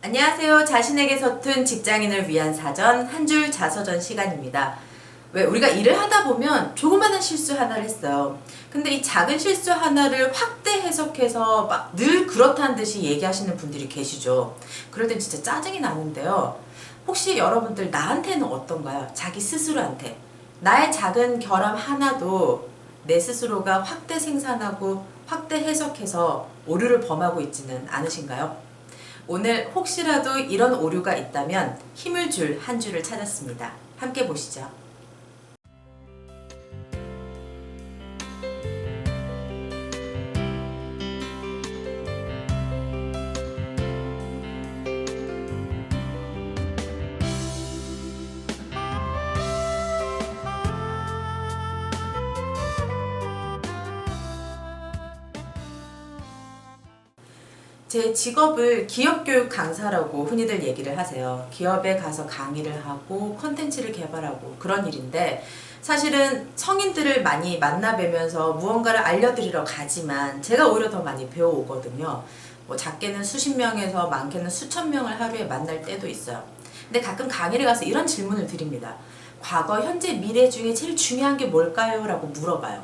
안녕하세요. 자신에게 서툰 직장인을 위한 사전 한 줄 자서전 시간입니다. 왜 우리가 일을 하다 보면 조그마한 실수 하나를 했어요. 근데 이 작은 실수 하나를 확대 해석해서 막 늘 그렇다는 듯이 얘기하시는 분들이 계시죠. 그럴 땐 진짜 짜증이 나는데요. 혹시 여러분들 나한테는 어떤가요? 자기 스스로한테. 나의 작은 결함 하나도 내 스스로가 확대 생산하고 확대 해석해서 오류를 범하고 있지는 않으신가요? 오늘 혹시라도 이런 오류가 있다면 힘을 줄 한 줄을 찾았습니다. 함께 보시죠. 제 직업을 기업교육 강사라고 흔히들 얘기를 하세요. 기업에 가서 강의를 하고 컨텐츠를 개발하고 그런 일인데, 사실은 성인들을 많이 만나 뵈면서 무언가를 알려드리러 가지만 제가 오히려 더 많이 배워오거든요. 뭐 작게는 수십 명에서 많게는 수천 명을 하루에 만날 때도 있어요. 근데 가끔 강의를 가서 이런 질문을 드립니다. 과거, 현재, 미래 중에 제일 중요한 게 뭘까요? 라고 물어봐요.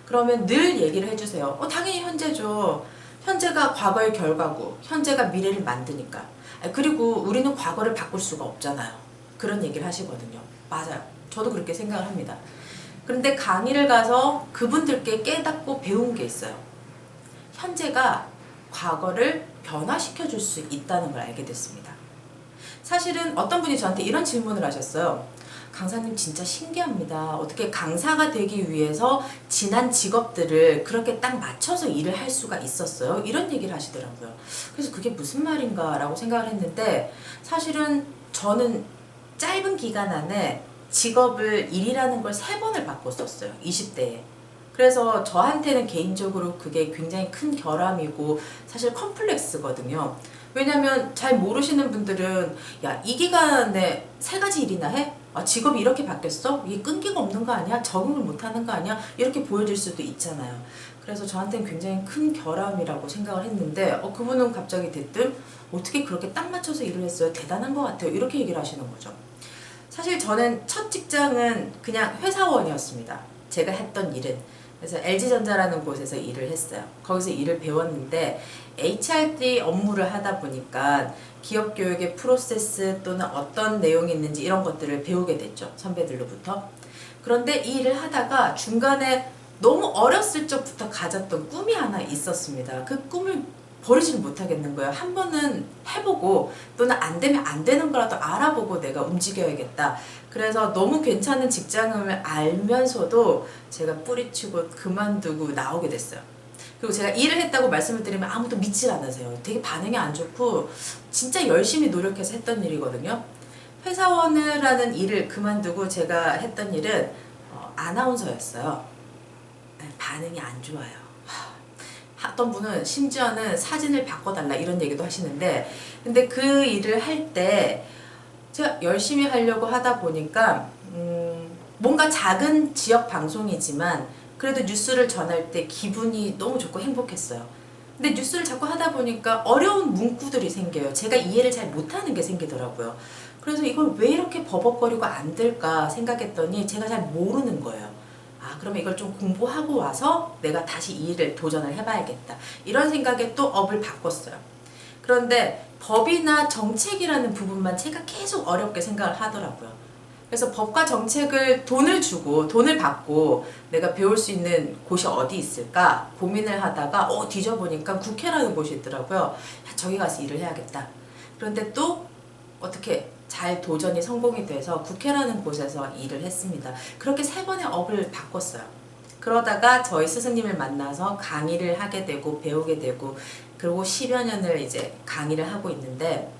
그러면 늘 얘기를 해주세요. 당연히 현재죠. 현재가 과거의 결과고 현재가 미래를 만드니까. 그리고 우리는 과거를 바꿀 수가 없잖아요. 그런 얘기를 하시거든요. 맞아요. 저도 그렇게 생각을 합니다. 그런데 강의를 가서 그분들께 깨닫고 배운 게 있어요. 현재가 과거를 변화시켜 줄 수 있다는 걸 알게 됐습니다. 사실은 어떤 분이 저한테 이런 질문을 하셨어요. 강사님 진짜 신기합니다. 어떻게 강사가 되기 위해서 지난 직업들을 그렇게 딱 맞춰서 일을 할 수가 있었어요? 이런 얘기를 하시더라고요. 그래서 그게 무슨 말인가 라고 생각을 했는데, 사실은 저는 짧은 기간 안에 직업을 일이라는 걸 3번을 바꿨었어요. 20대에. 그래서 저한테는 개인적으로 그게 굉장히 큰 결함이고 사실 컴플렉스거든요. 왜냐면 잘 모르시는 분들은 야, 이 기간에 3가지 일이나 해? 직업이 이렇게 바뀌었어? 이게 끈기가 없는 거 아니야? 적응을 못하는 거 아니야? 이렇게 보여질 수도 있잖아요. 그래서 저한테는 굉장히 큰 결함이라고 생각을 했는데 그분은 갑자기 대뜸 어떻게 그렇게 딱 맞춰서 일을 했어요? 대단한 것 같아요. 이렇게 얘기를 하시는 거죠. 사실 저는 첫 직장은 그냥 회사원이었습니다. 제가 했던 일은. 그래서 LG전자라는 곳에서 일을 했어요. 거기서 일을 배웠는데 HRD 업무를 하다 보니까 기업 교육의 프로세스 또는 어떤 내용이 있는지 이런 것들을 배우게 됐죠. 선배들로부터. 그런데 이 일을 하다가 중간에 너무 어렸을 적부터 가졌던 꿈이 하나 있었습니다. 그 꿈을 버리지를 못하겠는 거예요. 한 번은 해보고 또는 안 되면 안 되는 거라도 알아보고 내가 움직여야겠다. 그래서 너무 괜찮은 직장을 알면서도 제가 뿌리치고 그만두고 나오게 됐어요. 그리고 제가 일을 했다고 말씀을 드리면 아무도 믿질 않으세요. 되게 반응이 안 좋고 진짜 열심히 노력해서 했던 일이거든요. 회사원이라는 일을 그만두고 제가 했던 일은 아나운서였어요. 반응이 안 좋아요. 어떤 분은 심지어는 사진을 바꿔달라 이런 얘기도 하시는데, 근데 그 일을 할 때 제가 열심히 하려고 하다 보니까 뭔가 작은 지역 방송이지만 그래도 뉴스를 전할 때 기분이 너무 좋고 행복했어요. 근데 뉴스를 자꾸 하다 보니까 어려운 문구들이 생겨요. 제가 이해를 잘 못하는 게 생기더라고요. 그래서 이걸 왜 이렇게 버벅거리고 안 될까 생각했더니 제가 잘 모르는 거예요. 그러면 이걸 좀 공부하고 와서 내가 다시 이 일을 도전을 해봐야겠다. 이런 생각에 또 업을 바꿨어요. 그런데 법이나 정책이라는 부분만 제가 계속 어렵게 생각을 하더라고요. 그래서 법과 정책을 돈을 주고 돈을 받고 내가 배울 수 있는 곳이 어디 있을까 고민을 하다가 뒤져보니까 국회라는 곳이 있더라고요. 야, 저기 가서 일을 해야겠다. 그런데 또 어떻게 잘 도전이 성공이 돼서 국회라는 곳에서 일을 했습니다. 그렇게 3번의 업을 바꿨어요. 그러다가 저희 스승님을 만나서 강의를 하게 되고 배우게 되고, 그리고 10여 년을 이제 강의를 하고 있는데,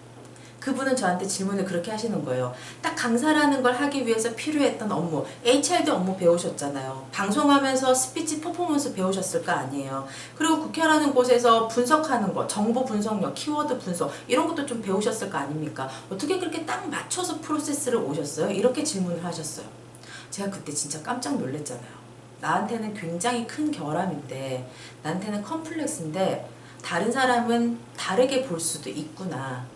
그분은 저한테 질문을 그렇게 하시는 거예요. 딱 강사라는 걸 하기 위해서 필요했던 업무, HRD 업무 배우셨잖아요. 방송하면서 스피치 퍼포먼스 배우셨을 거 아니에요. 그리고 국회라는 곳에서 분석하는 거, 정보 분석력, 키워드 분석 이런 것도 좀 배우셨을 거 아닙니까? 어떻게 그렇게 딱 맞춰서 프로세스를 오셨어요? 이렇게 질문을 하셨어요. 제가 그때 진짜 깜짝 놀랐잖아요. 나한테는 굉장히 큰 결함인데, 나한테는 컴플렉스인데 다른 사람은 다르게 볼 수도 있구나.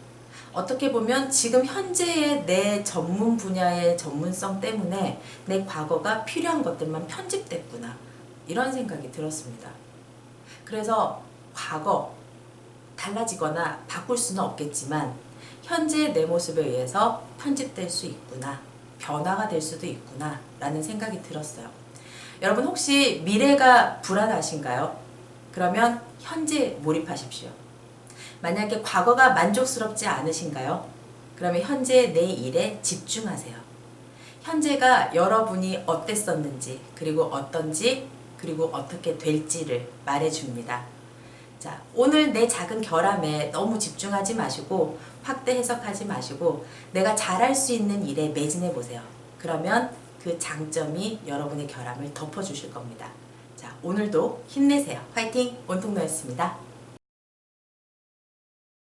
어떻게 보면 지금 현재의 내 전문 분야의 전문성 때문에 내 과거가 필요한 것들만 편집됐구나. 이런 생각이 들었습니다. 그래서 과거, 달라지거나 바꿀 수는 없겠지만 현재의 내 모습에 의해서 편집될 수 있구나. 변화가 될 수도 있구나. 라는 생각이 들었어요. 여러분 혹시 미래가 불안하신가요? 그러면 현재 몰입하십시오. 만약에 과거가 만족스럽지 않으신가요? 그러면 현재 내 일에 집중하세요. 현재가 여러분이 어땠었는지, 그리고 어떤지, 그리고 어떻게 될지를 말해줍니다. 자, 오늘 내 작은 결함에 너무 집중하지 마시고 확대 해석하지 마시고 내가 잘할 수 있는 일에 매진해 보세요. 그러면 그 장점이 여러분의 결함을 덮어주실 겁니다. 자, 오늘도 힘내세요. 화이팅! 온통노였습니다.